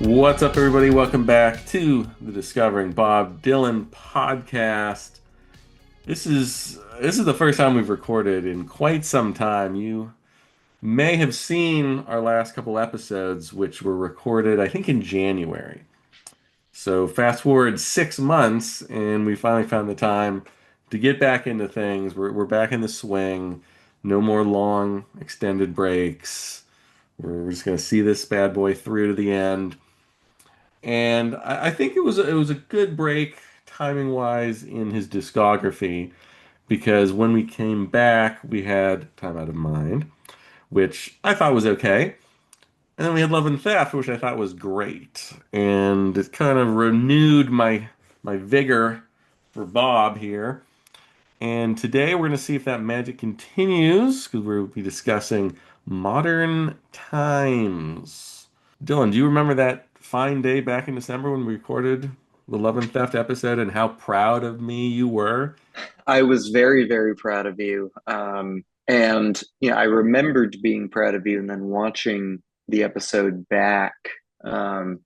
What's up, everybody? Welcome back to the Discovering Bob Dylan podcast. This is the first time we've recorded in quite some time. You may have seen our last couple episodes, which were recorded, I think, in January. So fast forward 6 months, and we finally found the time to get back into things. We're back in the swing. No more long, extended breaks. We're just gonna see this bad boy through to the end. And I think it was a good break timing wise in his discography because when we came back, we had Time Out of Mind, which I thought was okay. And then we had Love and Theft, which I thought was great. And it kind of renewed my vigor for Bob here. And today we're going to see if that magic continues because we'll be discussing modern times. Dylan, do you remember that fine day back in December when we recorded the Love and Theft episode and how proud of me you were? I was very, very proud of you. I remembered being proud of you and then watching the episode back. Um,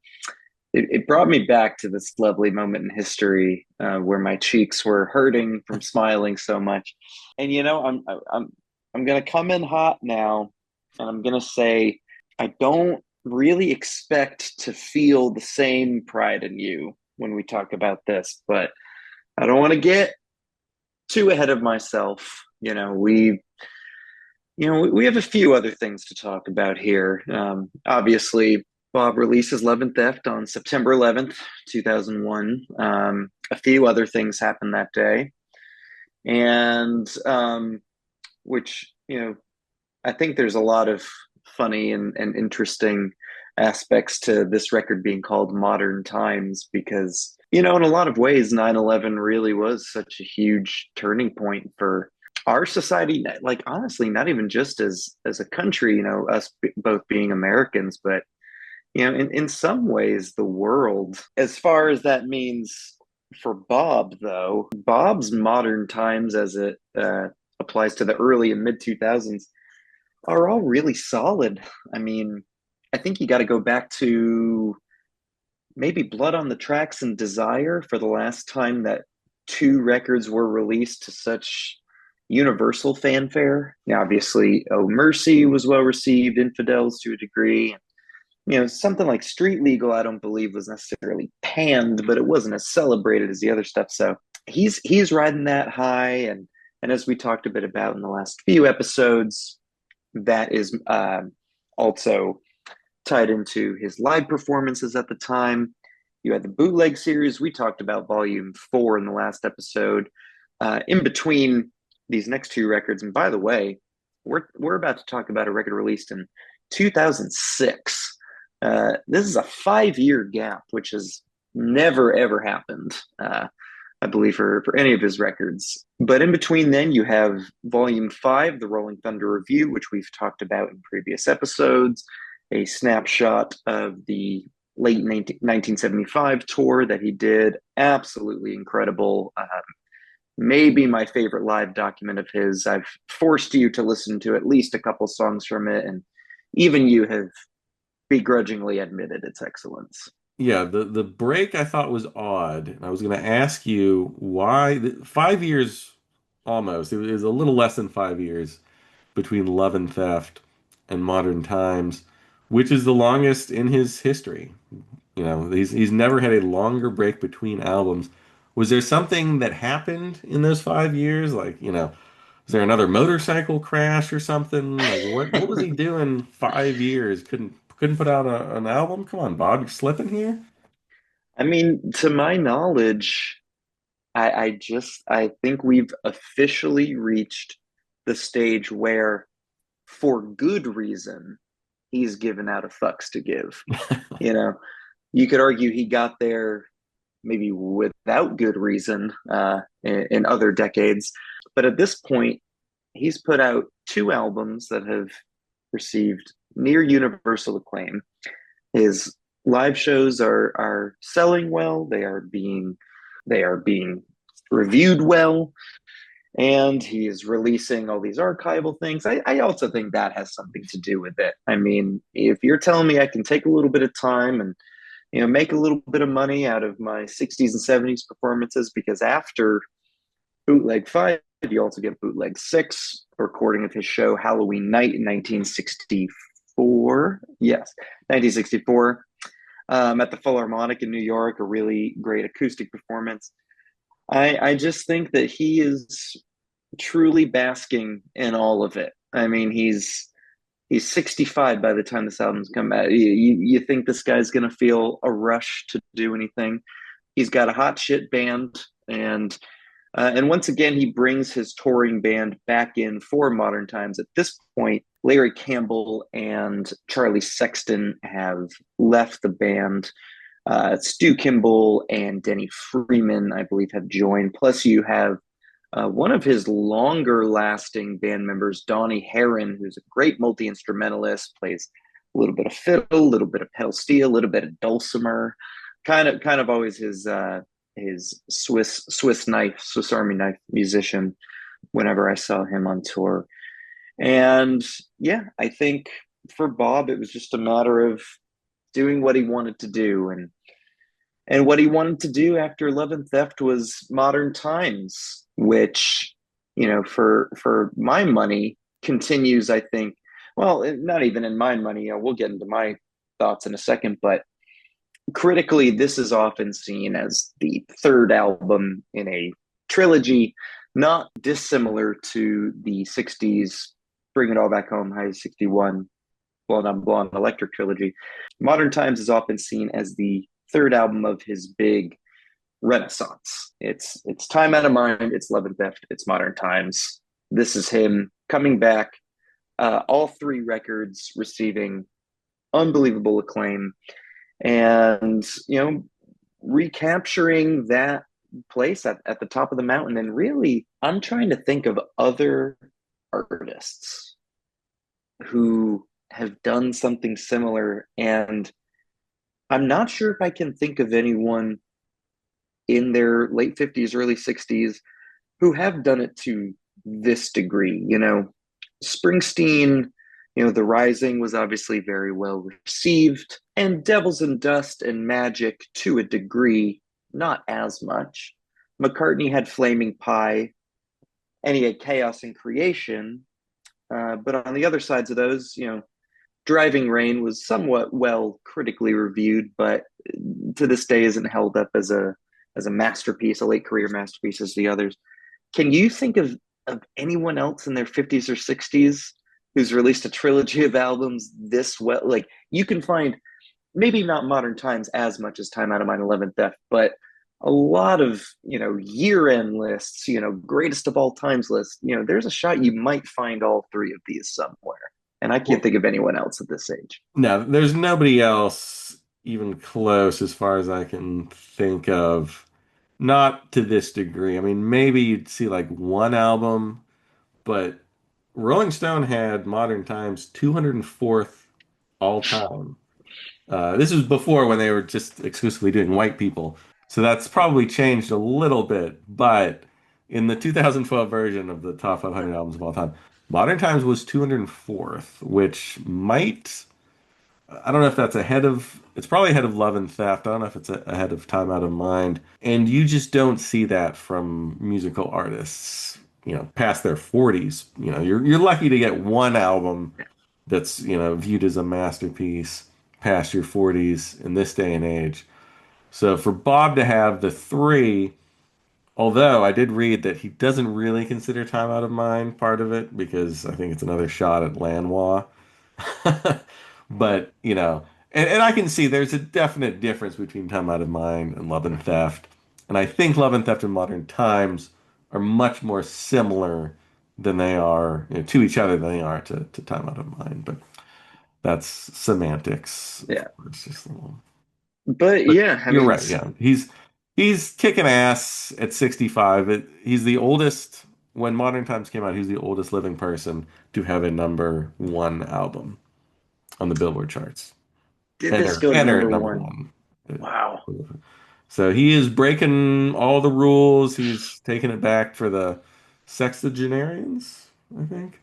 it brought me back to this lovely moment in history where my cheeks were hurting from smiling so much. And I'm gonna come in hot now, and I'm gonna say I don't really expect to feel the same pride in you when we talk about this, but I don't want to get too ahead of myself. We have a few other things to talk about here. Obviously, Bob releases Love and Theft on September 11th, 2001. A few other things happened that day, and which I think there's a lot of funny and interesting aspects to this record being called Modern Times because, in a lot of ways, 9/11 really was such a huge turning point for our society. Like, honestly, not even just as a country, us both being Americans, but, in some ways, the world. As far as that means for Bob, though, Bob's Modern Times as it applies to the early and mid 2000s are all really solid. I mean, I think you got to go back to maybe Blood on the Tracks and Desire for the last time that two records were released to such universal fanfare. Now, obviously, Oh Mercy was well received, Infidels to a degree. Something like Street Legal, I don't believe was necessarily panned, but it wasn't as celebrated as the other stuff. So he's riding that high, and as we talked a bit about in the last few episodes, that is also tied into his live performances at the time. You had the bootleg series. We talked about volume 4 in the last episode. In between these next two records, and by the way, we're about to talk about a record released in 2006. This is a 5-year gap, which has never ever happened. I believe for any of his records. But in between then, you have Volume 5, the Rolling Thunder Review, which we've talked about in previous episodes, a snapshot of the late 1975 tour that he did. Absolutely incredible. Maybe my favorite live document of his. I've forced you to listen to at least a couple songs from it, and even you have begrudgingly admitted its excellence. Yeah, the break I thought was odd. And I was going to ask you why 5 years almost. It was a little less than 5 years between Love and Theft and Modern Times, which is the longest in his history. He's never had a longer break between albums. Was there something that happened in those 5 years? Like, was there another motorcycle crash or something? Like, what was he doing 5 years? Couldn't put out an album? Come on, Bob, you're slipping here. I mean, to my knowledge, I think we've officially reached the stage where, for good reason, he's given out a fucks to give. You know, you could argue he got there maybe without good reason in other decades, but at this point, he's put out two albums that have received near universal acclaim. His live shows are selling well. They are being reviewed well, and he is releasing all these archival things. I also think that has something to do with it. I mean, if you're telling me I can take a little bit of time and make a little bit of money out of my 60s and 70s performances because after Bootleg 5, you also get Bootleg 6, a recording of his show Halloween Night in 1964. Yes, 1964, at the Philharmonic in New York, a really great acoustic performance. I just think that he is truly basking in all of it. I mean, he's 65 by the time this album's come out. You think this guy's going to feel a rush to do anything? He's got a hot shit band, and once again, he brings his touring band back in for Modern Times. At this point, Larry Campbell and Charlie Sexton have left the band. Stu Kimball and Denny Freeman, I believe, have joined. Plus, you have one of his longer lasting band members, Donnie Herron, who's a great multi instrumentalist, plays a little bit of fiddle, a little bit of pedal steel, a little bit of dulcimer, kind of always his Swiss Army knife musician whenever I saw him on tour. And yeah, I think for Bob, it was just a matter of doing what he wanted to do, and what he wanted to do after Love and Theft was Modern Times, which, for my money continues, I think, well, not even in my money, we'll get into my thoughts in a second, but critically, this is often seen as the third album in a trilogy, not dissimilar to the 60s Bring It All Back Home, High 61, Blonde on Blonde Electric trilogy. Modern Times is often seen as the third album of his big renaissance. It's Time Out of Mind, it's Love and Theft, it's Modern Times. This is him coming back. All three records receiving unbelievable acclaim, and recapturing that place at the top of the mountain. And really, I'm trying to think of other artists who have done something similar, and I'm not sure if I can think of anyone in their late 50s, early 60s who have done it to this degree. Springsteen, The Rising was obviously very well received, and Devils and Dust and Magic to a degree, not as much. McCartney had Flaming Pie, and he had Chaos and Creation. But on the other sides of those, Driving Rain was somewhat well critically reviewed, but to this day isn't held up as a masterpiece, a late career masterpiece as the others. Can you think of anyone else in their 50s or 60s who's released a trilogy of albums this well? Like, you can find maybe not Modern Times as much as Time Out of Mind, 11th Theft, but a lot of year end lists, greatest of all times lists. There's a shot you might find all three of these somewhere, and I can't Well, think of anyone else at this age. no, there's nobody else even close as far as I can think of. Not to this degree. I mean, maybe you'd see like one album, but Rolling Stone had Modern Times 204th all time. This was before when they were just exclusively doing white people. So that's probably changed a little bit. But in the 2012 version of the top 500 albums of all time, Modern Times was 204th, which might, I don't know if that's ahead of, it's probably ahead of Love and Theft. I don't know if it's ahead of Time Out of Mind. And you just don't see that from musical artists, past their 40s. You're lucky to get one album that's, viewed as a masterpiece past your 40s in this day and age. So for Bob to have the three, although I did read that he doesn't really consider Time Out of Mind part of it because I think it's another shot at Lanois. But, and I can see there's a definite difference between Time Out of Mind and Love and Theft. And I think Love and Theft and Modern Times are much more similar than they are, to each other than they are to Time Out of Mind. But that's semantics, of Yeah, course. Just a little. but But yeah, I you're mean, right. Yeah, he's kicking ass at 65. He's the oldest. When Modern Times came out, he's the oldest living person to have a number one album on the Billboard charts. did this Enter go to enter at number number one? one. Wow. So he is breaking all the rules. He's taking it back for the sexagenarians, I think.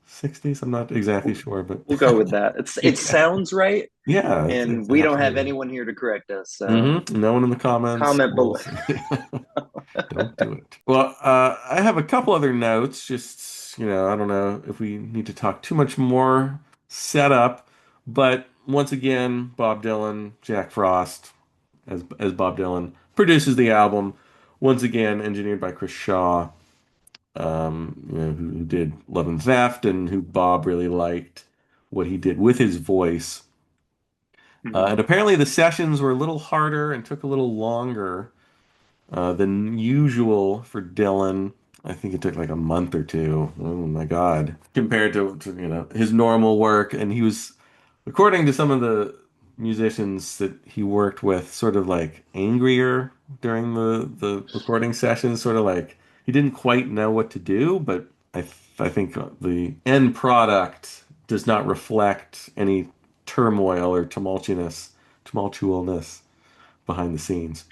60s. I'm not exactly sure, but We'll go with that. It yeah, sounds right, yeah, and it's we don't have absolutely. anyone here to correct us. So No one in the comments comment will below. say, don't do it. Well, I have a couple other notes. Just, I don't know if we need to talk too much more setup, but once again, Bob Dylan, Jack Frost as Bob Dylan produces the album. Once again, engineered by Chris Shaw, who did Love and Theft, and who Bob really liked what he did with his voice. And Mhm. apparently the sessions were a little harder and took a little longer than usual for Dylan. I think it took like a month or two. Oh my God. Compared to his normal work. And he was, according to some of the musicians that he worked with, sort of like angrier during the recording sessions, sort of like he didn't quite know what to do, but I think the end product does not reflect any turmoil or tumultuousness behind the scenes.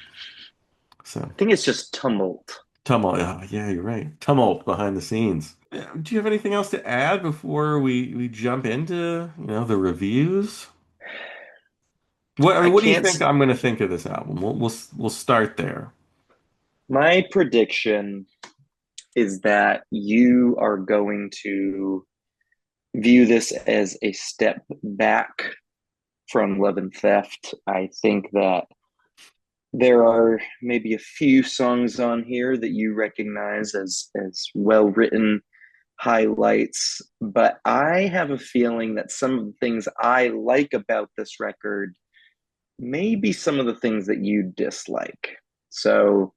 So I think it's just tumult. tumult. Yeah, you're right. Tumult behind the scenes. Do you have anything else to add before we jump into, the reviews? I What do you can't. think I'm going to think of this album? We'll start there. My prediction is that you are going to view this as a step back from Love and Theft. I think that there are maybe a few songs on here that you recognize as well written highlights, but I have a feeling that some of the things I like about this record may be some of the things that you dislike. So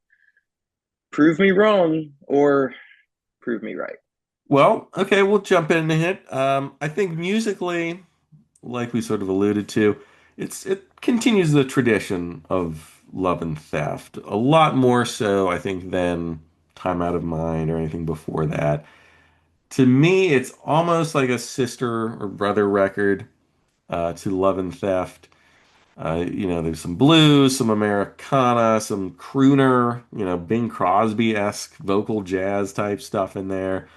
prove me wrong or prove me right. Well, okay, we'll jump into it. I think musically, like we sort of alluded to, it continues the tradition of Love and Theft. A lot more so, I think, than Time Out of Mind or anything before that. To me, it's almost like a sister or brother record to Love and Theft. There's some blues, some Americana, some crooner, Bing Crosby-esque vocal jazz type stuff in there.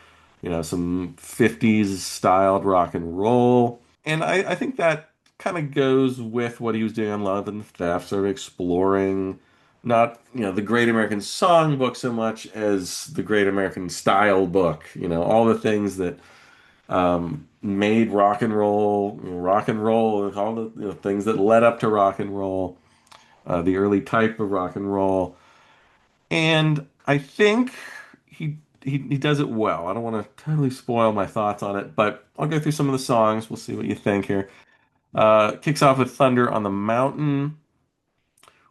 Some 50s styled rock and roll. And I think that kind of goes with what he was doing on Love and Theft, sort of exploring not, the Great American Songbook so much as the Great American Style Book, all the things that made rock and roll, and all the things that led up to rock and roll, the early type of rock and roll. And I think he does it well. I don't want to totally spoil my thoughts on it, but I'll go through some of the songs. We'll see what you think here. Kicks off with Thunder on the Mountain,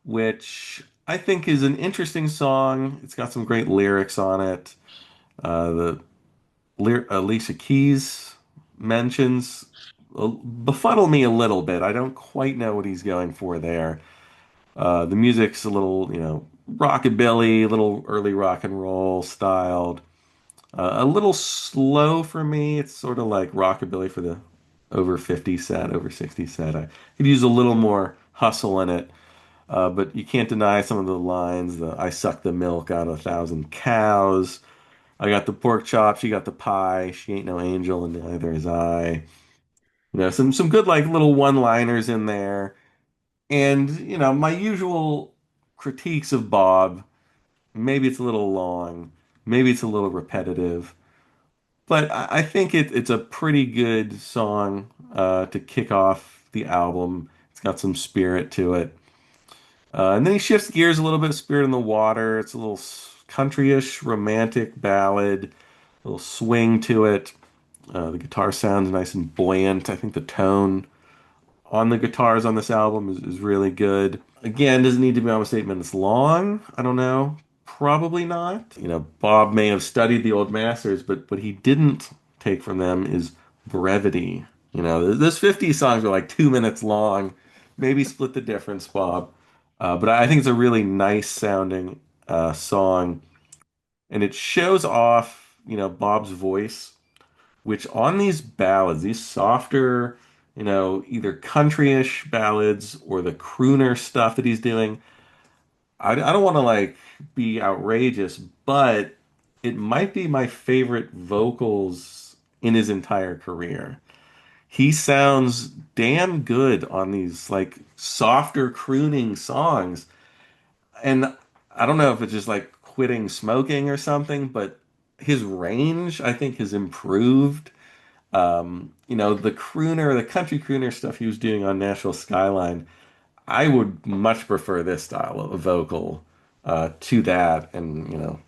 which I think is an interesting song. It's got some great lyrics on it. The Alicia Keys mentions befuddle me a little bit. I don't quite know what he's going for there. The music's a little, rockabilly, a little early rock and roll styled. A little slow for me. It's sort of like rockabilly for the over 50 set, over 60 set. I could use a little more hustle in it. But you can't deny some of the lines. I suck the milk out of 1,000 cows. I got the pork chop, she got the pie. She ain't no angel, and neither is I. Some good like little one-liners in there. And, my usual critiques of Bob, maybe it's a little long, maybe it's a little repetitive, but I think it's a pretty good song to kick off the album. It's got some spirit to it. And then he shifts gears a little bit, Spirit in the Water. It's a little country-ish romantic ballad, a little swing to it. The guitar sounds nice and buoyant. I think the tone on the guitars on this album is really good. Again, doesn't need to be almost 8 minutes long. I don't know. Probably not. Bob may have studied the old masters, but what he didn't take from them is brevity. Those 50 songs are like 2 minutes long. Maybe split the difference, Bob. But I think it's a really nice sounding song, and it shows off, Bob's voice, which on these ballads, these softer, either countryish ballads or the crooner stuff that he's doing, I don't want to like be outrageous, but it might be my favorite vocals in his entire career. He sounds damn good on these like softer crooning songs. And I don't know if it's just like quitting smoking or something, but his range, I think, has improved. The crooner, the country crooner stuff he was doing on Nashville Skyline, I would much prefer this style of vocal to that. And,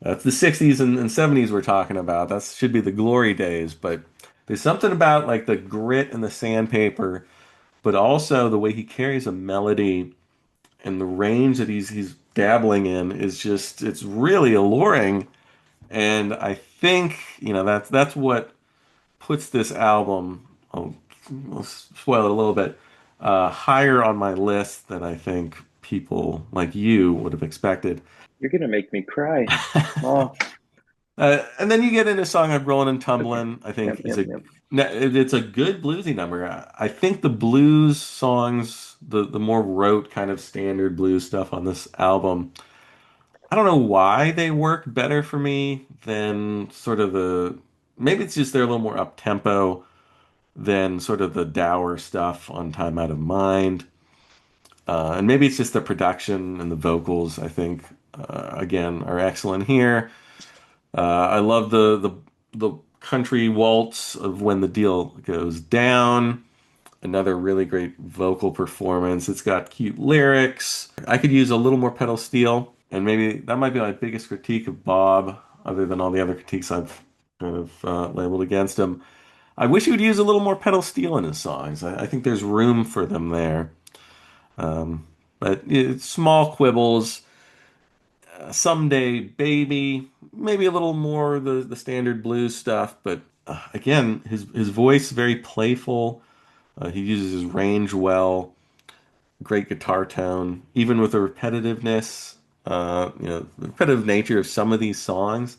that's the 60s and 70s we're talking about. That should be the glory days. But there's something about like the grit and the sandpaper, but also the way he carries a melody and the range that he's dabbling in is just it's really alluring. And I think, that's what puts this album, I'll spoil it a little bit, higher on my list than I think people like you would have expected. You're gonna make me cry. Oh, And then you get into a song like "Rollin' and okay. Tumblin'." I Yep, think yep, yep. it's a good bluesy number. I think the blues songs, the more rote kind of standard blues stuff on this album, I don't know why they work better for me than sort of maybe it's just they're a little more up tempo than sort of the dour stuff on Time Out of Mind. And maybe it's just the production and the vocals, I think, again, are excellent here. I love the country waltz of When the Deal Goes Down. Another really great vocal performance. It's got cute lyrics. I could use a little more pedal steel, and maybe that might be my biggest critique of Bob, other than all the other critiques I've kind of labeled against him. I wish he would use a little more pedal steel in his songs. I think there's room for them there. Um, but it's small quibbles. Someday Baby, maybe a little more the standard blues stuff, but again, his voice very playful. He uses his range well, great guitar tone, even with the repetitiveness, the repetitive nature of some of these songs.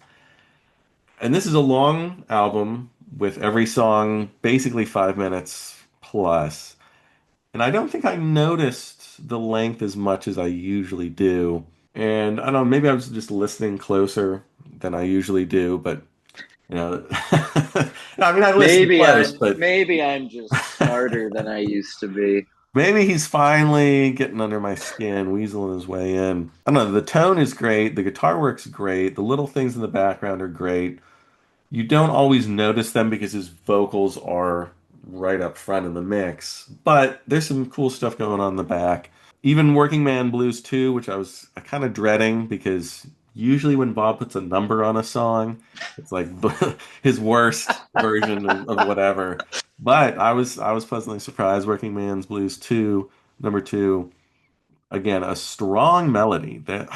And this is a long album with every song basically 5 minutes plus. And I don't think I noticed the length as much as I usually do. And I don't know, maybe I was just listening closer than I usually do, but you know, I mean, I listen close, but Maybe I'm just smarter than I used to be. maybe he's finally getting under my skin, weaseling his way in. I don't know, the tone is great, the guitar work's great, the little things in the background are great. You don't always notice them because his vocals are right up front in the mix, but there's some cool stuff going on in the back. Even Working Man Blues 2, which I was kind of dreading because usually when Bob puts a number on a song, it's like his worst version of whatever. But I was pleasantly surprised. Working Man's Blues 2, number 2, again, a strong melody that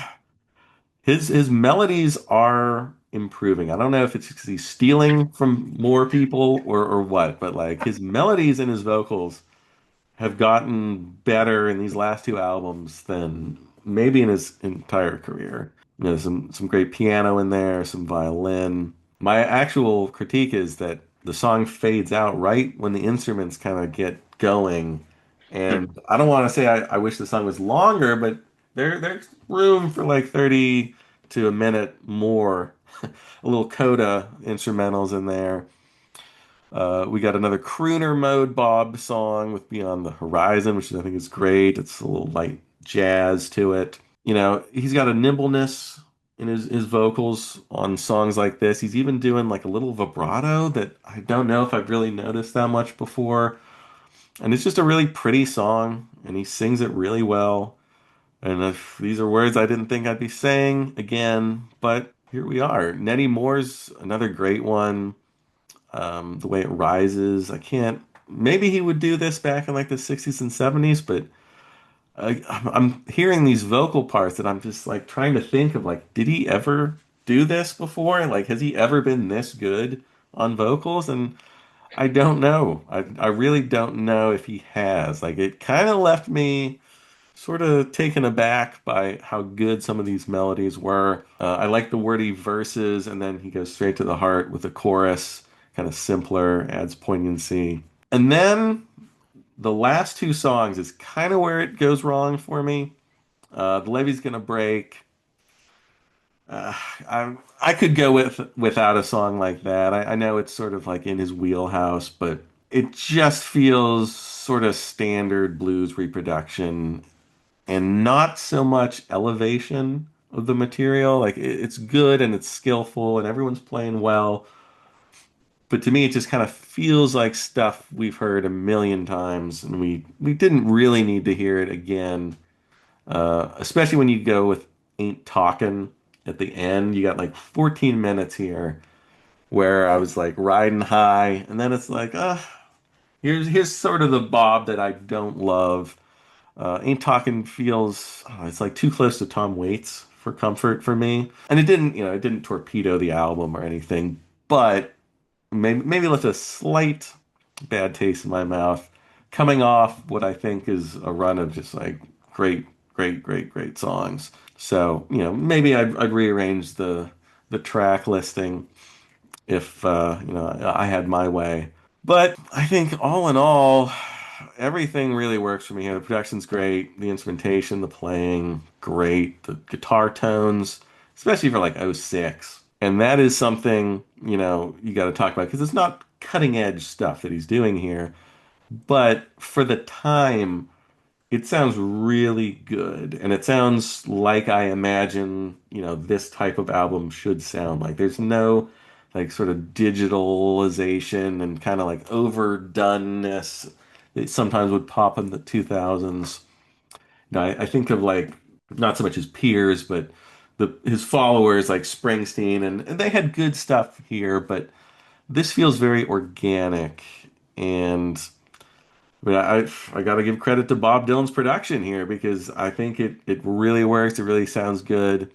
his melodies are improving. I don't know if it's because he's stealing from more people or what, but like his melodies and his vocals have gotten better in these last two albums than maybe in his entire career. Some great piano in there, some violin. My actual critique is that the song fades out right when the instruments kind of get going. And I don't want to say I wish the song was longer, but there's room for like 30 to a minute more. A little coda instrumentals in there. We got another crooner mode Bob song with Beyond the Horizon, which I think is great. It's a little light jazz to it. He's got a nimbleness in his vocals on songs like this. He's even doing like a little vibrato that I don't know if I've really noticed that much before. And it's just a really pretty song, and he sings it really well. And if these are words I didn't think I'd be saying again, but here we are. Nettie Moore's another great one. The way it rises. I can't. Maybe he would do this back in like the 60s and 70s, but I'm hearing these vocal parts that I'm just like trying to think of like, did he ever do this before? Like, has he ever been this good on vocals? And I don't know. I really don't know if he has. Like, it kind of left me sort of taken aback by how good some of these melodies were. I like the wordy verses, and then he goes straight to the heart with the chorus, kind of simpler, adds poignancy. And then the last two songs is kind of where it goes wrong for me. The Levee's Gonna Break. Uh, I'm I could go without a song like that. I know it's sort of like in his wheelhouse, but it just feels sort of standard blues reproduction and not so much elevation of the material. Like it's good and it's skillful and everyone's playing well, but to me it just kind of feels like stuff we've heard a million times and we didn't really need to hear it again. Especially when you go with Ain't Talkin' at the end. You got like 14 minutes here where I was like riding high, and then it's like, here's sort of the Bob that I don't love. Ain't Talking feels it's like too close to Tom Waits for comfort for me, and it didn't torpedo the album or anything, but maybe left a slight bad taste in my mouth, coming off what I think is a run of just like great, great songs. So maybe I'd rearrange the track listing if I had my way. But I think all in all, everything really works for me here. The production's great, the instrumentation, the playing, great, the guitar tones, especially for like '06. And that is something, you got to talk about because it's not cutting edge stuff that he's doing here, but for the time, it sounds really good, and it sounds like I imagine, this type of album should sound like. There's no like sort of digitalization and kind of like overdoneness that sometimes would pop in the 2000s. I think of like not so much his peers, but his followers like Springsteen, and they had good stuff here, but this feels very organic and. But I got to give credit to Bob Dylan's production here because I think it really works. It really sounds good.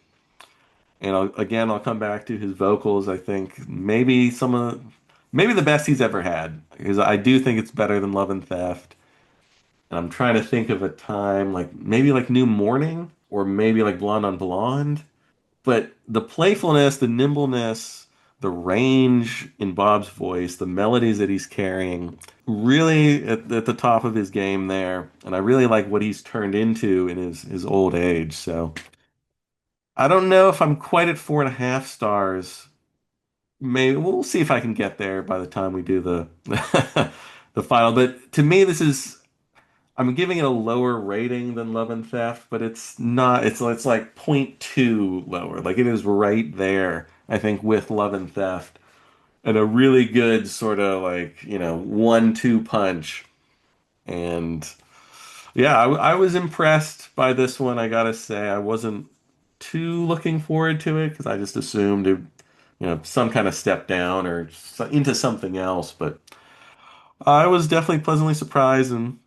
And I'll come back to his vocals. I think maybe the best he's ever had because I do think it's better than Love and Theft. And I'm trying to think of a time like maybe like New Morning or maybe like Blonde on Blonde. But the playfulness, the nimbleness, the range in Bob's voice, the melodies that he's carrying, really at the top of his game there. And I really like what he's turned into in his old age. So I don't know if I'm quite at 4.5 stars. Maybe we'll see if I can get there by the time we do the the final. But to me, I'm giving it a lower rating than Love and Theft, but it's not. It's like zero point 0.2 lower. Like it is right there, I think, with Love and Theft, and a really good sort of like 1-2 punch. And yeah, I was impressed by this one. I gotta say, I wasn't too looking forward to it because I just assumed it, some kind of step down or into something else. But I was definitely pleasantly surprised and.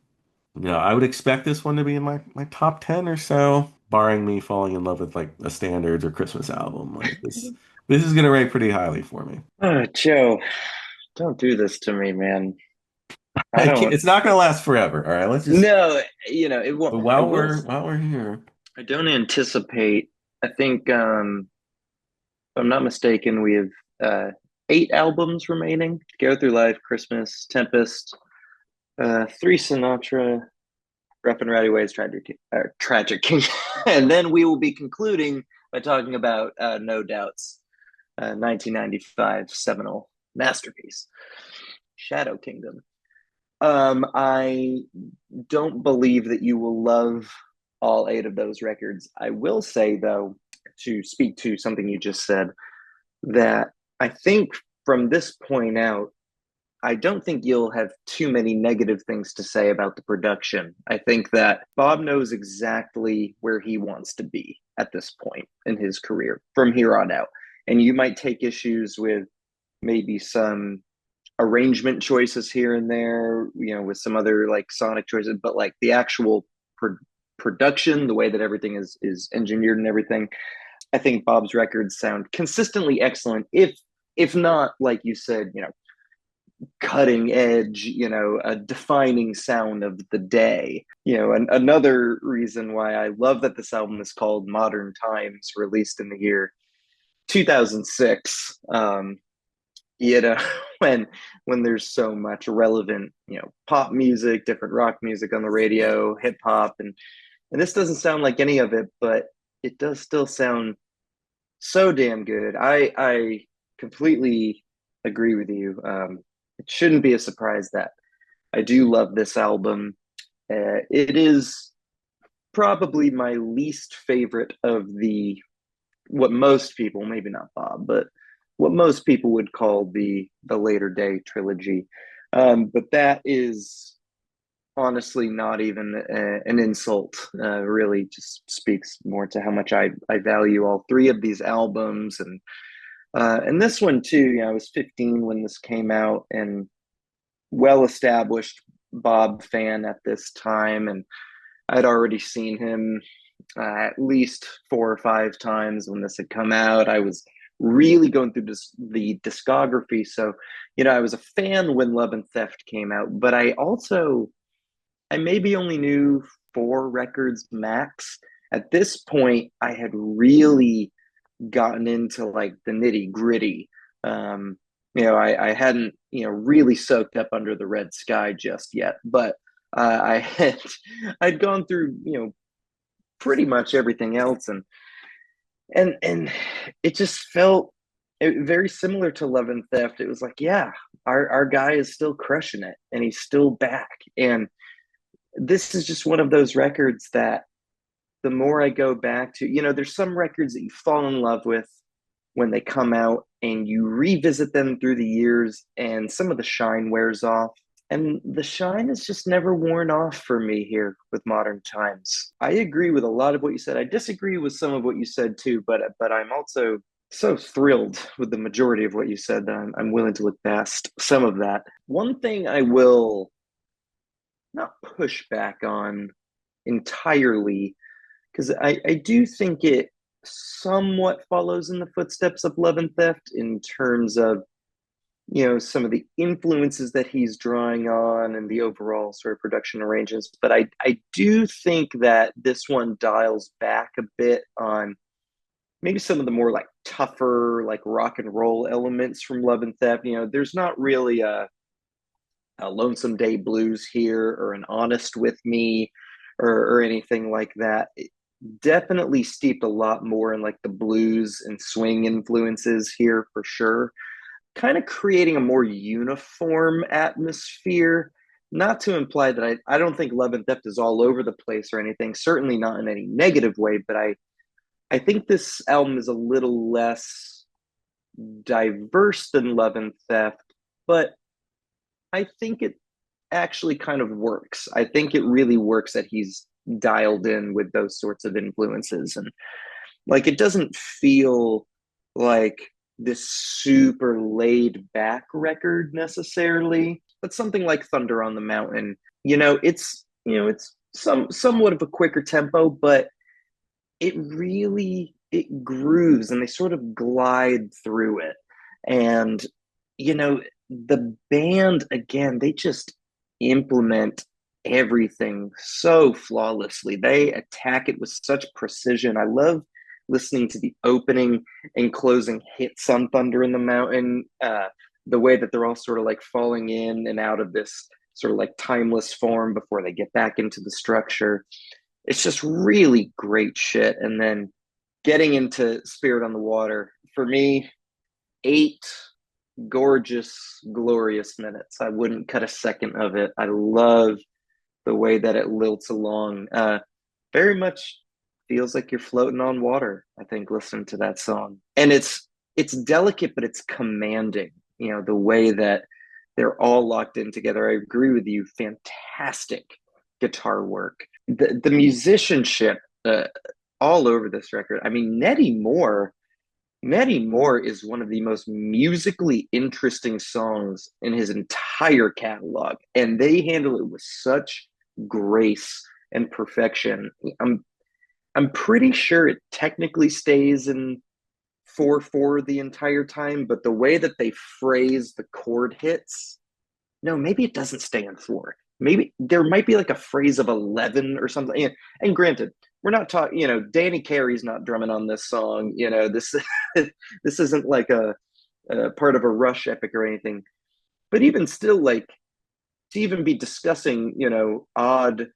I would expect this one to be in my top 10 or so, barring me falling in love with like a Standards or Christmas album. Like this is gonna rank pretty highly for me. Oh, Joe, don't do this to me, man. I don't. It's not gonna last forever. All right, let's just. No, it But won't. I will. while we're here, I don't anticipate. I think, if I'm not mistaken, we have 8 albums remaining: Go Through Life, Christmas, Tempest, three Sinatra, Rough and Rowdy Ways, Tragic King, and then we will be concluding by talking about No Doubt's 1995 seminal masterpiece, Shadow Kingdom. I don't believe that you will love all 8 of those records. I will say, though, to speak to something you just said, that I think from this point out, I don't think you'll have too many negative things to say about the production. I think that Bob knows exactly where he wants to be at this point in his career from here on out. And you might take issues with maybe some arrangement choices here and there, with some other like sonic choices, but like the actual production, the way that everything is engineered and everything, I think Bob's records sound consistently excellent. If not, like you said, cutting edge, a defining sound of the day. And another reason why I love that this album is called Modern Times, released in the year 2006. You know, when when there's so much relevant, pop music, different rock music on the radio, hip hop, and this doesn't sound like any of it, but it does still sound So damn good. I completely agree with you. It shouldn't be a surprise that I do love this album. It is probably my least favorite of the what most people, maybe not Bob, but what most people would call the later day trilogy. But that is honestly not even an insult. Really, just speaks more to how much I value all three of these albums, and this one too. You know, I was 15 when this came out, and well established Bob fan at this time, and I'd already seen him at least 4 or 5 times when this had come out. I was really going through the discography, so I was a fan when Love and Theft came out, but I maybe only knew 4 records max. At this point, I had really gotten into like the nitty gritty. I hadn't, really soaked up under the red sky just yet, but I'd gone through, pretty much everything else, and it just felt very similar to Love and Theft. It was like, yeah, our guy is still crushing it, and he's still back, and this is just one of those records that the more I go back to, there's some records that you fall in love with when they come out and you revisit them through the years and some of the shine wears off. And the shine is just never worn off for me here with Modern Times. I agree with a lot of what you said. I disagree with some of what you said too, but I'm also so thrilled with the majority of what you said that I'm willing to look past some of that. One thing I will not push back on entirely, because I do think it somewhat follows in the footsteps of Love and Theft in terms of some of the influences that he's drawing on and the overall sort of production arrangements. But I do think that this one dials back a bit on maybe some of the more like tougher like rock and roll elements from Love and Theft. There's not really a Lonesome Day Blues here or an Honest with Me or anything like that. It definitely steeped a lot more in like the blues and swing influences here for sure, kind of creating a more uniform atmosphere. Not to imply that I don't think Love and Theft is all over the place or anything, certainly not in any negative way, but I think this album is a little less diverse than Love and Theft, but I think it actually kind of works. I think it really works that he's dialed in with those sorts of influences, and like it doesn't feel like this super laid back record necessarily, but something like Thunder on the Mountain, it's somewhat of a quicker tempo, but it grooves and they sort of glide through it. And the band again, they just implement everything so flawlessly. They attack it with such precision. I love listening to the opening and closing hits on Thunder in the Mountain. The way that they're all sort of like falling in and out of this sort of like timeless form before they get back into the structure. It's just really great shit. And then getting into Spirit on the Water, for me, 8 gorgeous, glorious minutes. I wouldn't cut a second of it. I love the way that it lilts along. Very much feels like you're floating on water, I think, listening to that song. And it's delicate, but it's commanding. The way that they're all locked in together. I agree with you. Fantastic guitar work. The musicianship all over this record. I mean, Nettie Moore is one of the most musically interesting songs in his entire catalog, and they handle it with such grace and perfection. I'm pretty sure it technically stays in 4/4 the entire time, but the way that they phrase the chord hits, no, maybe it doesn't stay in 4. Maybe there might be like a phrase of 11 or something. And granted, we're not talking, Danny Carey's not drumming on this song. This this isn't like a part of a Rush epic or anything. But even still, like to even be discussing, odd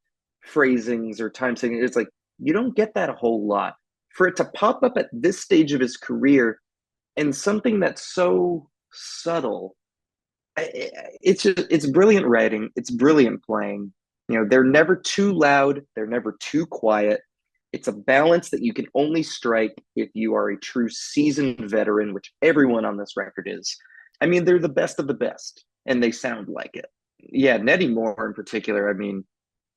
phrasings or time singing, it's like you don't get that a whole lot for it to pop up at this stage of his career and something that's so subtle, it's brilliant writing, it's brilliant playing. You know, they're never too loud, they're never too quiet. It's a balance that you can only strike if you are a true seasoned veteran, which everyone on this record is. I mean, they're the best of the best, and they sound like it. Yeah, Nettie Moore in particular. I mean,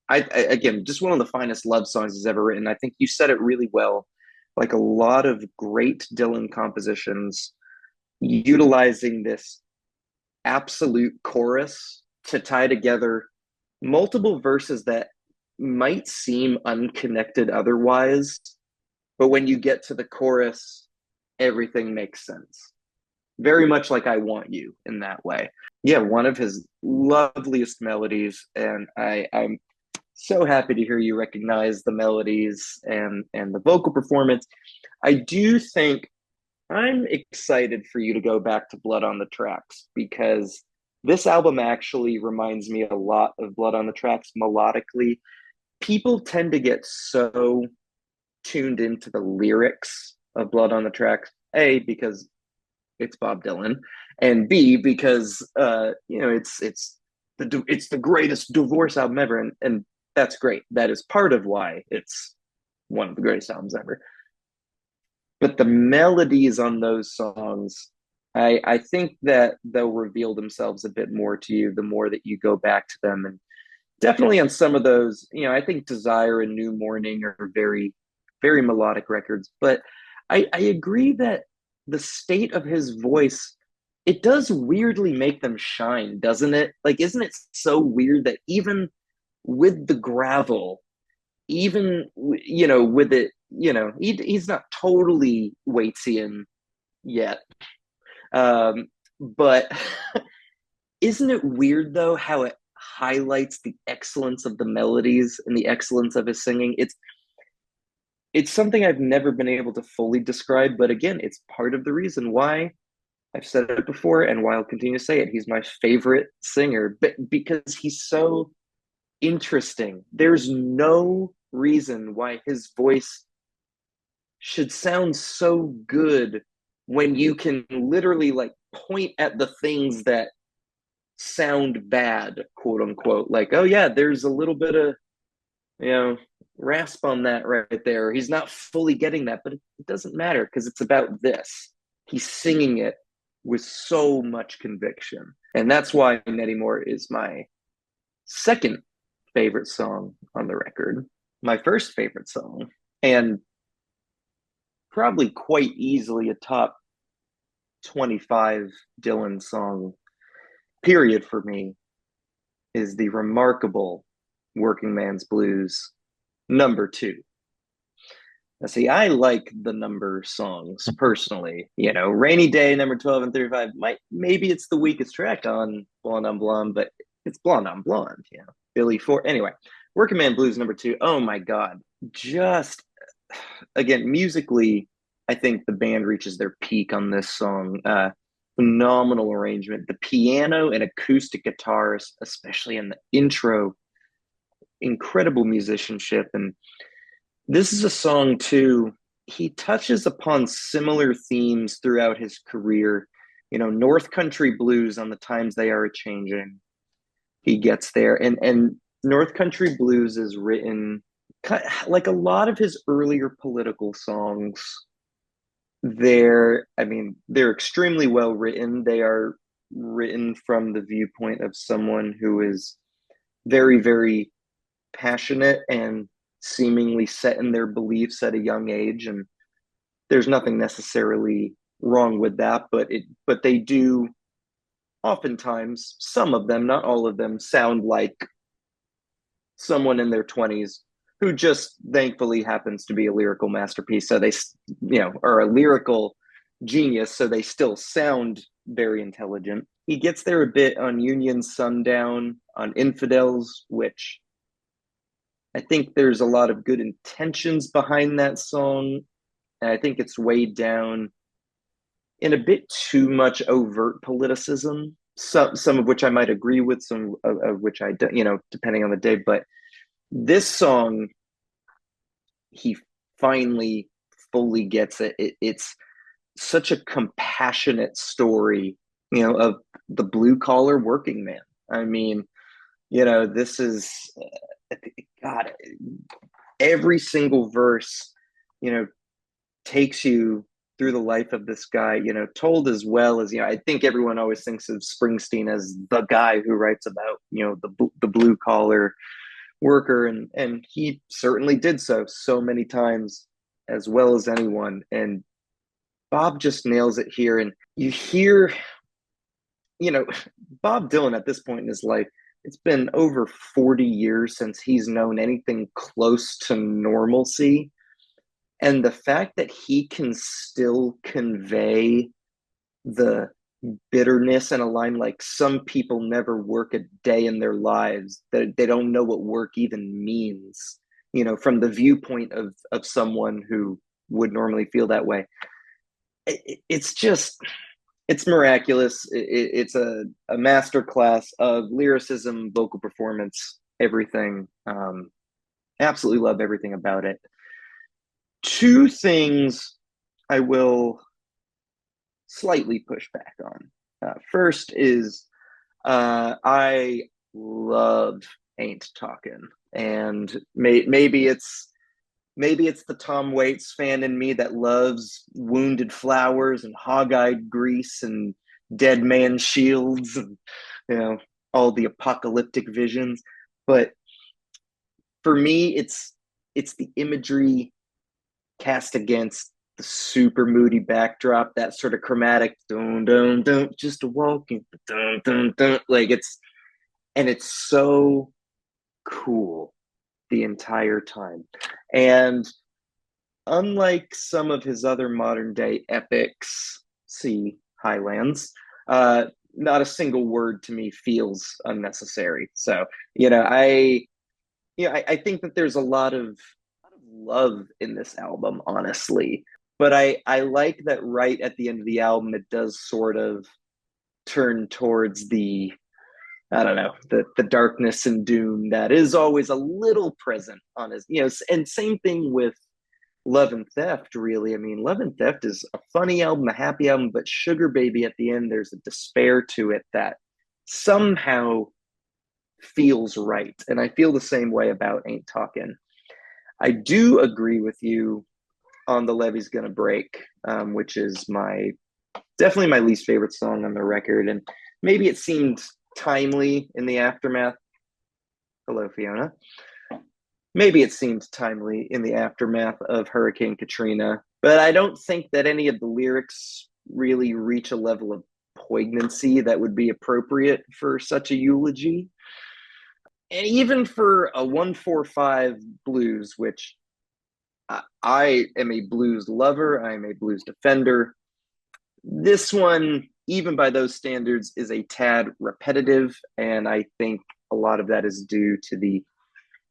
again, just one of the finest love songs he's ever written. I think you said it really well. Like a lot of great Dylan compositions, utilizing this absolute chorus to tie together multiple verses that might seem unconnected otherwise, but when you get to the chorus, everything makes sense. Very much like I Want You in that way. Yeah, one of his loveliest melodies, and I'm so happy to hear you recognize the melodies and the vocal performance. I do think I'm excited for you to go back to Blood on the Tracks because this album actually reminds me a lot of Blood on the Tracks melodically. People tend to get so tuned into the lyrics of Blood on the Tracks, A, because it's Bob Dylan, and B, because it's the greatest divorce album ever, and that's great. That is part of why it's one of the greatest albums ever. But the melodies on those songs, I think that they'll reveal themselves a bit more to you the more that you go back to them. And definitely on some of those, you know, I think Desire and New Morning are very, very melodic records. But I agree that the state of his voice, it does weirdly make them shine, doesn't it? Like, isn't it so weird that even with the gravel, even with it, he's not totally Waitian yet, but isn't it weird though how it highlights the excellence of the melodies and the excellence of his singing? It's something I've never been able to fully describe, but again, it's part of the reason why I've said it before and why I'll continue to say it. He's my favorite singer, but because he's so interesting. There's no reason why his voice should sound so good when you can literally like point at the things that sound bad, quote unquote. Like, oh yeah, there's a little bit of, you know, rasp on that right there. He's not fully getting that, but it doesn't matter because it's about this. He's singing it with so much conviction. And that's why Nettie Moore is my second favorite song on the record, my first favorite song, and probably quite easily a top 25 Dylan song, period, for me, is the remarkable Working Man's Blues #2. Now, see, I like the number songs personally. You know, Rainy Day, number 12 and 35, maybe it's the weakest track on Blonde on Blonde, but it's Blonde on Blonde, you know. Billy Ford. Anyway, Working Man Blues #2. Oh my God. Just, again, musically, I think the band reaches their peak on this song. Phenomenal arrangement. The piano and acoustic guitars, especially in the intro, incredible musicianship. And this is a song, too. He touches upon similar themes throughout his career. You know, North Country Blues on the times they are changing. He gets there. And North Country Blues is written like a lot of his earlier political songs. They're extremely well written. They are written from the viewpoint of someone who is very, very passionate and seemingly set in their beliefs at a young age. And there's nothing necessarily wrong with that, but they do oftentimes, some of them, not all of them, sound like someone in their 20s who just thankfully happens to be a lyrical masterpiece. So they, are a lyrical genius. So they still sound very intelligent. He gets there a bit on Union Sundown, on Infidels, which I think there's a lot of good intentions behind that song. And I think it's weighed down in a bit too much overt politicism. Some of which I might agree with, some of which I don't, depending on the day. But this song, he finally fully gets it. It's such a compassionate story, of the blue collar working man. I mean, this is God, every single verse, you know, takes you through the life of this guy, told as well as, I think everyone always thinks of Springsteen as the guy who writes about, the blue collar worker, and he certainly did so many times as well as anyone. And Bob just nails it here. And you hear, you know, Bob Dylan at this point in his life, it's been over 40 years since he's known anything close to normalcy. And the fact that he can still convey the bitterness in a line like, some people never work a day in their lives, that they don't know what work even means, from the viewpoint of someone who would normally feel that way. It's just, it's miraculous. It's a master class of lyricism, vocal performance, everything. Absolutely love everything about it. Two things I will slightly push back on. First is, I love Ain't Talking, and maybe it's the Tom Waits fan in me that loves wounded flowers and hog-eyed grease and dead man shields and, all the apocalyptic visions. But for me, it's the imagery cast against the super moody backdrop, that sort of chromatic dun dun dun, just a walking dun dun dun, like it's so cool the entire time. And unlike some of his other modern day epics, see Highlands, not a single word to me feels unnecessary. So, I think that there's a lot of love in this album, honestly. But I like that right at the end of the album, it does sort of turn towards the, I don't know, the darkness and doom that is always a little present on his, and same thing with Love and Theft, really. I mean, Love and Theft is a funny album, a happy album, but Sugar Baby at the end, there's a despair to it that somehow feels right. And I feel the same way about Ain't Talking. I do agree with you on The Levee's Gonna Break, which is definitely my least favorite song on the record. And maybe it seemed timely in the aftermath. Hello, Fiona. Maybe it seemed timely in the aftermath of Hurricane Katrina, but I don't think that any of the lyrics really reach a level of poignancy that would be appropriate for such a eulogy. And even for a 145 blues, which I am a blues lover, I am a blues defender, this one, even by those standards, is a tad repetitive. And I think a lot of that is due to the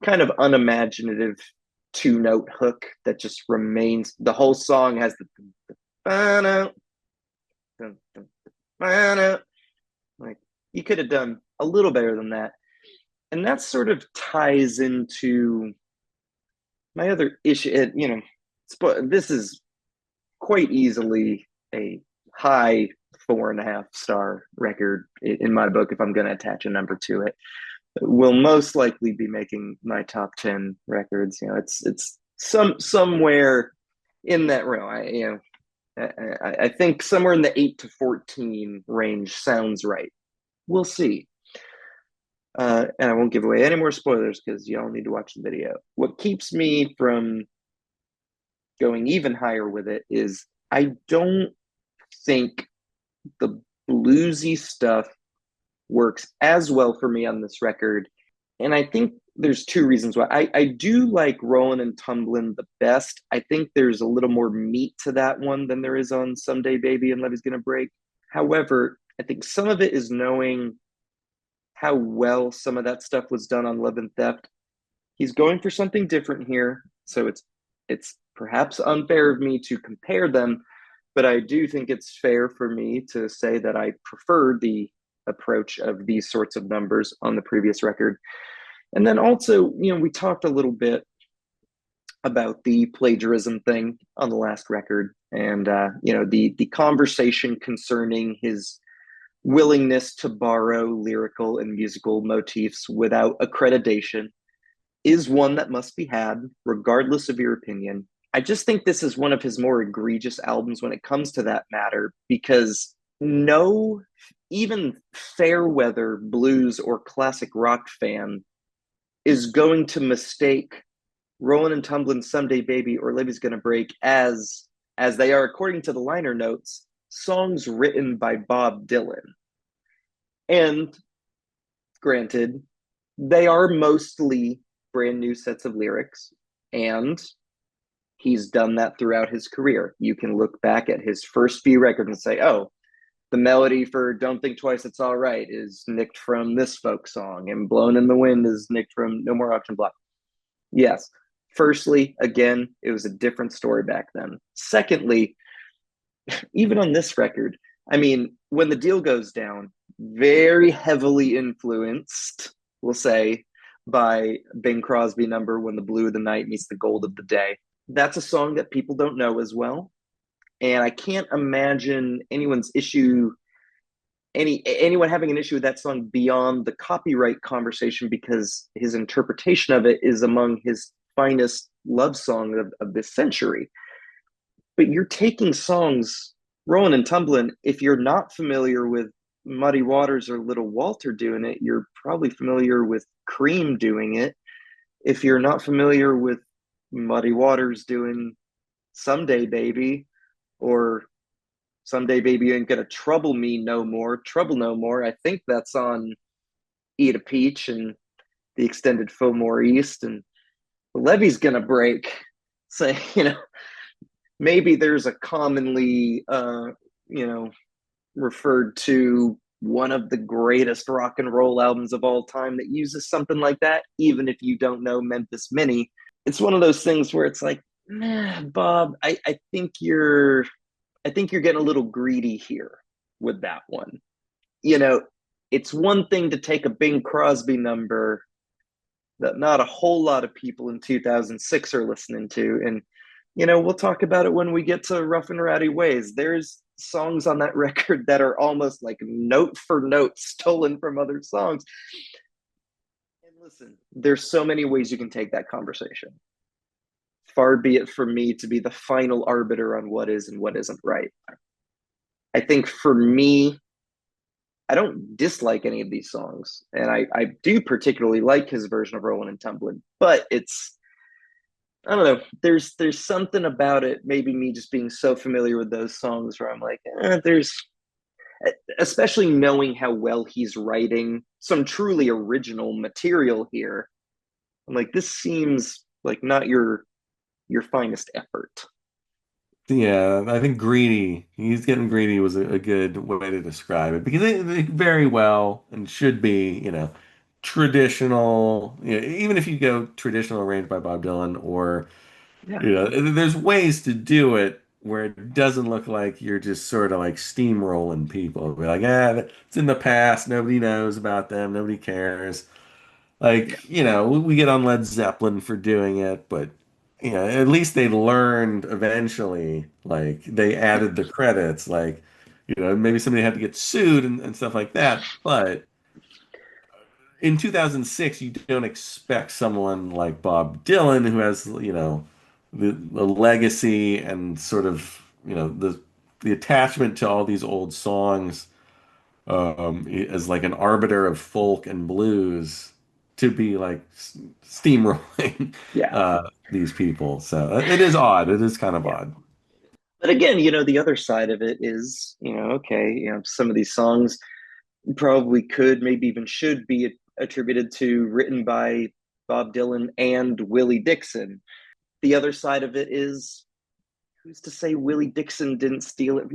kind of unimaginative two-note hook that just remains. The whole song has the like, you could have done a little better than that. And that sort of ties into my other issue. This is quite easily a high 4.5-star record in my book. If I'm going to attach a number to it, will most likely be making my top 10 records. It's somewhere in that realm. I think somewhere in the 8 to 14 range sounds right. We'll see. And I won't give away any more spoilers because y'all need to watch the video. What keeps me from going even higher with it is I don't think the bluesy stuff works as well for me on this record. And I think there's two reasons why. I do like Rollin' and Tumblin' the best. I think there's a little more meat to that one than there is on Someday Baby and Levee's Gonna Break. However, I think some of it is knowing how well some of that stuff was done on Love and Theft. He's going for something different here, so it's perhaps unfair of me to compare them, but I do think it's fair for me to say that I prefer the approach of these sorts of numbers on the previous record. And then also, we talked a little bit about the plagiarism thing on the last record, and the conversation concerning his willingness to borrow lyrical and musical motifs without accreditation is one that must be had, regardless of your opinion. I just think this is one of his more egregious albums when it comes to that matter, because no, even fair weather blues or classic rock fan is going to mistake Rollin' and Tumblin', Someday Baby, or Libby's Gonna Break as they are, according to the liner notes, songs written by Bob Dylan. And granted, they are mostly brand new sets of lyrics, and he's done that throughout his career. You can look back at his first few records and say, oh, the melody for Don't Think Twice, It's All Right is nicked from this folk song, and Blown in the Wind is nicked from No More Auction Block. Yes. Firstly, again, it was a different story back then. Secondly, even on this record, I mean, when the deal goes down, very heavily influenced, we'll say, by Bing Crosby number When the Blue of the Night Meets the Gold of the Day. That's a song that people don't know as well. And I can't imagine anyone having an issue with that song beyond the copyright conversation, because his interpretation of it is among his finest love song of this century. But you're taking songs, Rollin' and Tumblin', if you're not familiar with Muddy Waters or Little Walter doing it, you're probably familiar with Cream doing it. If you're not familiar with Muddy Waters doing Someday Baby, or Someday Baby Ain't Gonna Trouble Me No More, Trouble No More, I think that's on Eat a Peach and the extended Fillmore East, and the levee's gonna break. So, maybe there's a commonly, referred to one of the greatest rock and roll albums of all time that uses something like that, even if you don't know Memphis Minnie. It's one of those things where it's like, nah, Bob, I think you're getting a little greedy here with that one. You know, it's one thing to take a Bing Crosby number that not a whole lot of people in 2006 are listening to. And, we'll talk about it when we get to Rough and Rowdy Ways. There's songs on that record that are almost like note for note stolen from other songs. And listen, there's so many ways you can take that conversation. Far be it from me to be the final arbiter on what is and what isn't right. I think for me, I don't dislike any of these songs, and I do particularly like his version of Rollin' and Tumblin', but I don't know. There's something about it. Maybe me just being so familiar with those songs where I'm like, especially knowing how well he's writing some truly original material here. I'm like, this seems like not your finest effort. Yeah, I think greedy. He's getting greedy was a good way to describe it because it very well and should be, traditional. Even if you go traditional arranged by Bob Dylan, or Yeah, there's ways to do it where it doesn't look like you're just sort of like steamrolling people. Be like, it's in the past. Nobody knows about them. Nobody cares. yeah, Like, we get on Led Zeppelin for doing it, but at least they learned eventually. Like they yeah, added the credits, like, maybe somebody had to get sued and stuff like that. But in 2006, you don't expect someone like Bob Dylan, who has, the legacy and sort of, the attachment to all these old songs, as like an arbiter of folk and blues, to be like steamrolling yeah, these people. So it is odd. It is kind of yeah. odd. But again, the other side of it is, okay, some of these songs probably could, maybe even should be attributed to written by Bob Dylan and Willie Dixon. The other side of it is, who's to say Willie Dixon didn't steal it?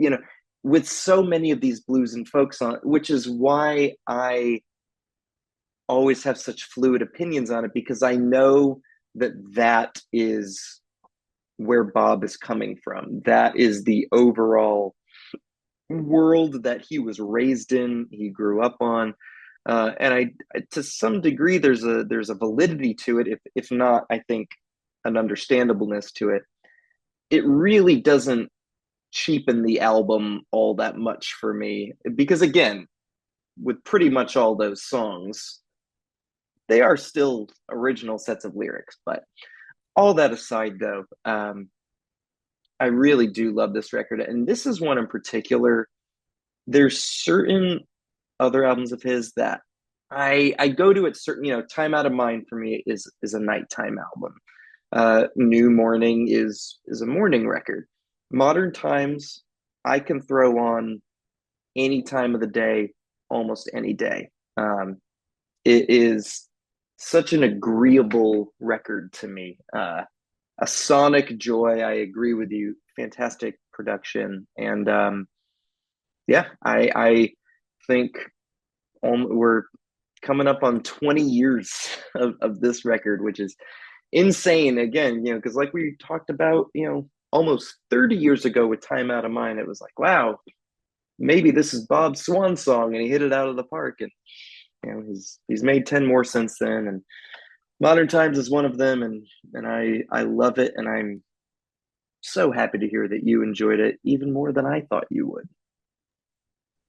With so many of these blues and folk songs, which is why I always have such fluid opinions on it, because I know that is where Bob is coming from. That is the overall world that he was raised in, he grew up on. And to some degree, there's a validity to it. If not, I think an understandableness to it. It really doesn't cheapen the album all that much for me because again, with pretty much all those songs, they are still original sets of lyrics. But all that aside, though, I really do love this record, and this is one in particular. There's certain other albums of his that I go to at certain, Time Out of Mind for me is a nighttime album. New Morning is a morning record. Modern Times I can throw on any time of the day, almost any day. It is such an agreeable record to me. A sonic joy. I agree with you. Fantastic production, and yeah, I think we're coming up on 20 years of this record, which is insane. Again, because like we talked about, almost 30 years ago with Time Out of Mind, it was like, wow, maybe this is Bob's swan song, and he hit it out of the park. And he's made 10 more since then, and Modern Times is one of them, and I love it, and I'm so happy to hear that you enjoyed it even more than I thought you would.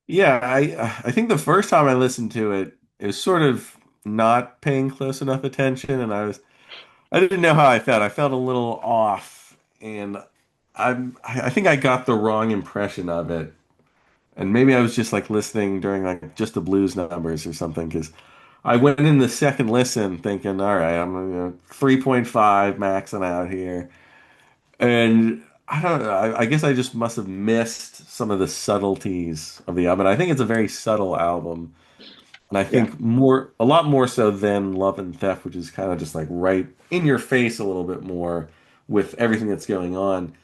Yeah, I think the first time I listened to it, it was sort of not paying close enough attention, and I didn't know how I felt. I felt a little off, and I think I got the wrong impression of it. And maybe I was just like listening during like just the blues numbers or something, because I went in the second listen thinking, all right, I'm 3.5 maxing out here. And I don't know, I guess I just must have missed some of the subtleties of the album. I think it's a very subtle album. And I Yeah, think a lot more so than Love and Theft, which is kind of just like right in your face a little bit more with everything that's going on.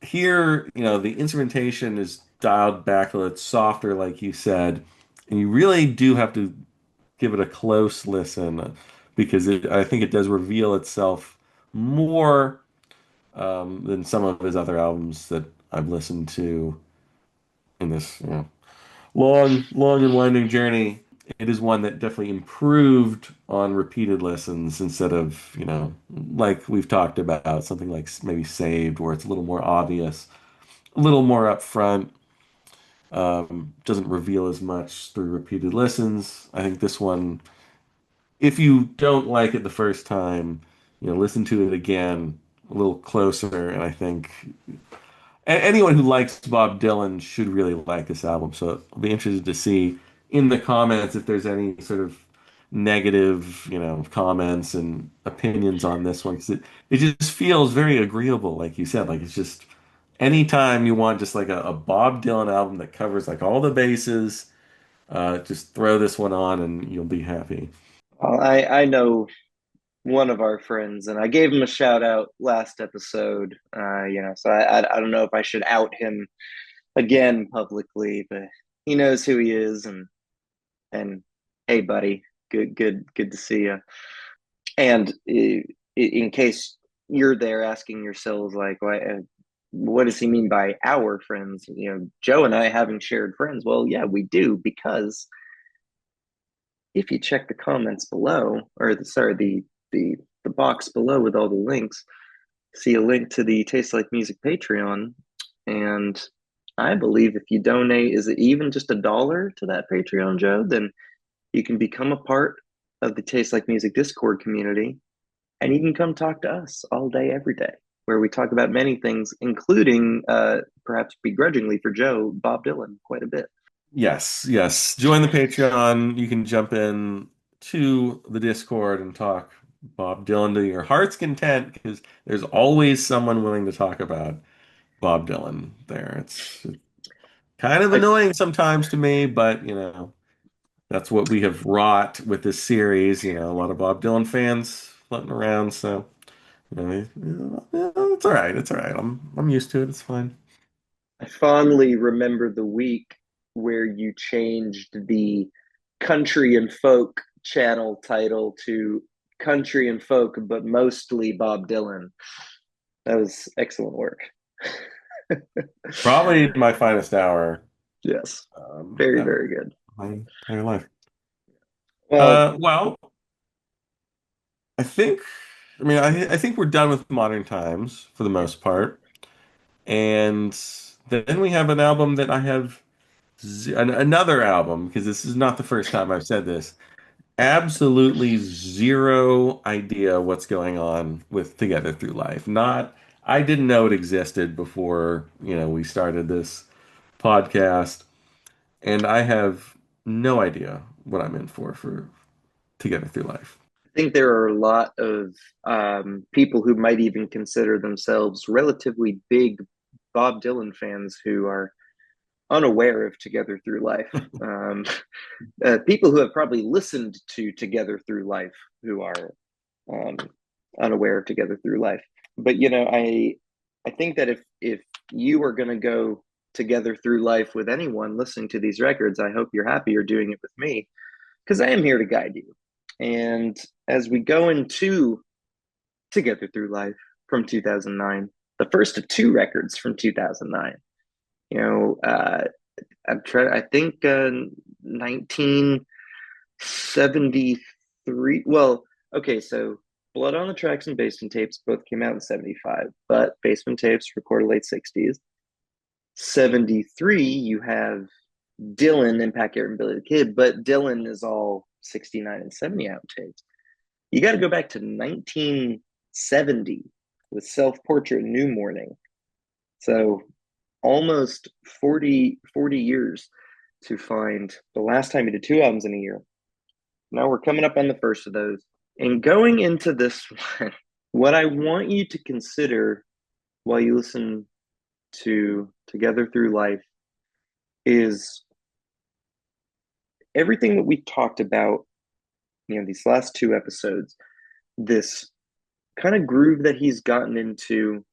Here, the instrumentation is dialed back a little softer, like you said, and you really do have to give it a close listen because I think it does reveal itself more than some of his other albums that I've listened to in this, long and winding journey. It is one that definitely improved on repeated listens instead of, like we've talked about, something like maybe Saved, where it's a little more obvious, a little more upfront, doesn't reveal as much through repeated listens. I think this one, if you don't like it the first time, listen to it again a little closer, and I think anyone who likes Bob Dylan should really like this album. So I'll be interested to see in the comments if there's any sort of negative, comments and opinions on this one because it just feels very agreeable, like you said. Like it's just anytime you want just like a Bob Dylan album that covers like all the bases, just throw this one on and you'll be happy. well, I know one of our friends, and I gave him a shout out last episode. So I don't know if I should out him again publicly, but he knows who he is, and hey, buddy, good to see you. And in case you're there asking yourselves, like, what does he mean by our friends? Joe and I having shared friends. Well, yeah, we do because if you check the comments below, or the the box below with all the links, see a link to the Taste Like Music Patreon, and I believe if you donate, is it even just $1 to that Patreon, Joe? Then you can become a part of the Taste Like Music Discord community, and you can come talk to us all day, every day, where we talk about many things, including, perhaps begrudgingly for Joe, Bob Dylan, quite a bit. Yes, yes. Join the Patreon. You can jump in to the Discord and talk Bob Dylan to your heart's content because there's always someone willing to talk about Bob Dylan there. It's kind of I annoying sometimes to me, but that's what we have wrought with this series. A lot of Bob Dylan fans floating around, so it's all right. It's all right. I'm used to it. It's fine. I fondly remember the week where you changed the country and folk channel title to country and folk, but mostly Bob Dylan. That was excellent work. Probably my finest hour Yes, very, ever very good. my entire life. Well, Well, I think. I mean, I think we're done with modern times for the Yeah. most part. And then we have an album that I have another album, because this is not the first time I've said this. Absolutely zero idea what's going on with Together Through Life. Not, I didn't know it existed before, we started this podcast, and I have no idea what I'm in for Together Through Life. I think there are a lot of people who might even consider themselves relatively big Bob Dylan fans who are unaware of Together Through Life. People who have probably listened to Together Through Life who are um, unaware of Together Through Life. But I think that if you are going to go together through life with anyone listening to these records, I hope you're happy you're doing it with me because I am here to guide you. And as we go into Together Through Life from 2009, the first of two records from 2009, you know, I'm trying. I think 1973. Well, okay, so Blood on the Tracks and Basement Tapes both came out in 75, but Basement Tapes recorded late 60s. 73, you have Dylan and Pat Garrett and Billy the Kid, but Dylan is all 69 and 70 outtakes. You got to go back to 1970 with Self Portrait and New Morning. So almost 40 years to find the last time he did two albums in a year. Now we're coming up on the first of those. And going into this one, what I want you to consider while you listen to Together Through Life is everything that we talked about, these last two episodes, this kind of groove that he's gotten into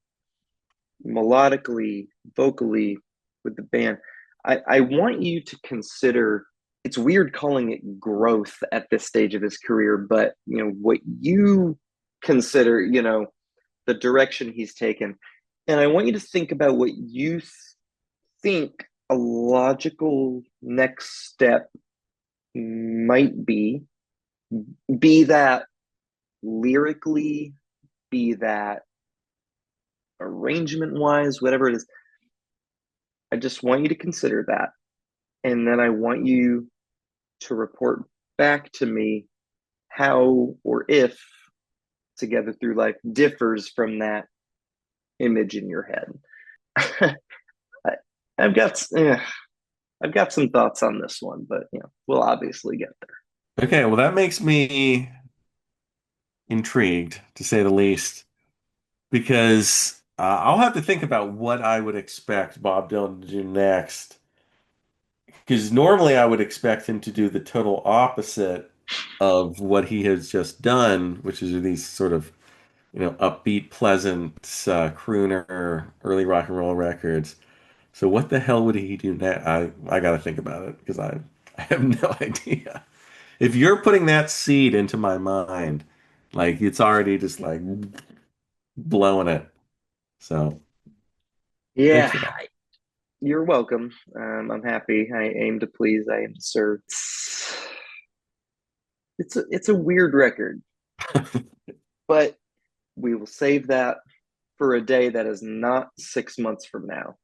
melodically, vocally with the band. I want you to consider it's weird calling it growth at this stage of his career, but what you consider, the direction he's taken. And I want you to think about what you think a logical next step might be that lyrically, be that arrangement wise, whatever it is. I just want you to consider that. And then I want you to report back to me how or if Together Through Life differs from that image in your head. I, I've got I've got some thoughts on this one, but we'll obviously get there. Okay, well, that makes me intrigued, to say the least, because I'll have to think about what I would expect Bob Dylan to do next. Because normally I would expect him to do the total opposite of what he has just done, which is these sort of, upbeat, pleasant, crooner, early rock and roll records. So what the hell would he do next? I got to think about it because I have no idea. If you're putting that seed into my mind, like it's already just like blowing it. So thanks Yeah, for that. you're welcome. I'm happy. I aim to please. I aim to serve. It's a weird record, but we will save that for a day that is not 6 months from now.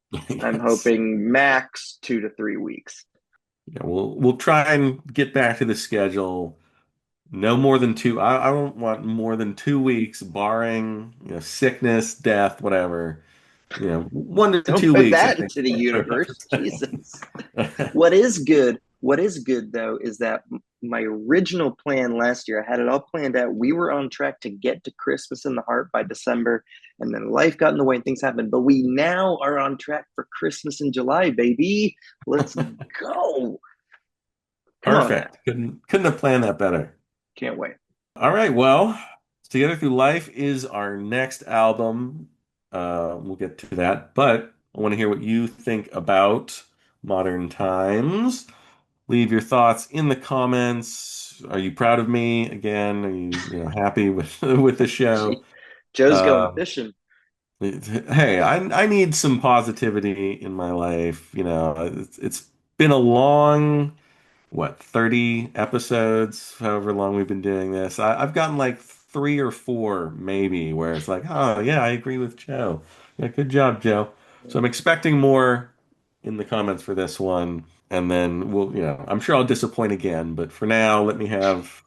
I'm Yes. hoping max 2 to 3 weeks. Yeah, we'll try and get back to the schedule. No more than two. I don't want more than 2 weeks, barring, sickness, death, whatever. 1 to 2 Don't put weeks, I that think. into the universe. Jesus. What is good though is that my original plan last year, I had it all planned out. We were on track to get to Christmas in the Heart by December, and then life got in the way and things happened. But we now are on track for Christmas in July, baby. Let's go. Come on now. Perfect. Couldn't have planned that better. Can't wait. All right, well, Together Through Life is our next album. We'll get to that, but I want to hear what you think about Modern Times. Leave your thoughts in the comments. Are you proud of me again? Are you happy with with the show? Joe's going Um, fishing. hey, I need some positivity in my life. It's been a long, what, 30 episodes, however long we've been doing this. I've gotten like three or four maybe where it's like, oh yeah, I agree with Joe. Yeah, good job, Joe. So I'm expecting more in the comments for this one, and then I'm sure I'll disappoint again, but for now, let me have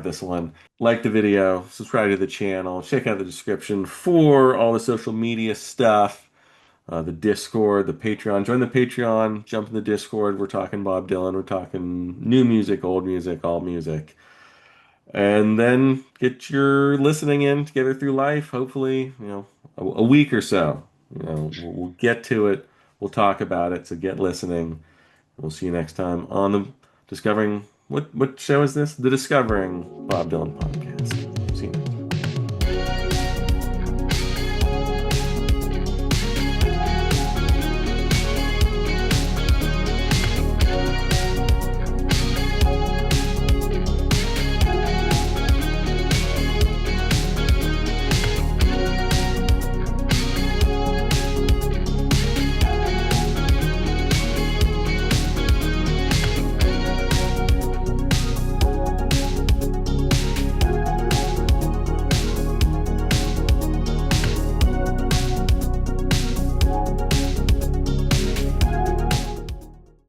this one. Like the video, subscribe to the channel, check out the description for all the social media stuff, the Discord, the Patreon. Join the Patreon, jump in the Discord. We're talking Bob Dylan, we're talking new music, old music, all music. And then get your listening in together through life. Hopefully, a week or so. We'll get to it. We'll talk about it. So get listening. We'll see you next time on the Discovering. What show is this? The Discovering Bob Dylan podcast.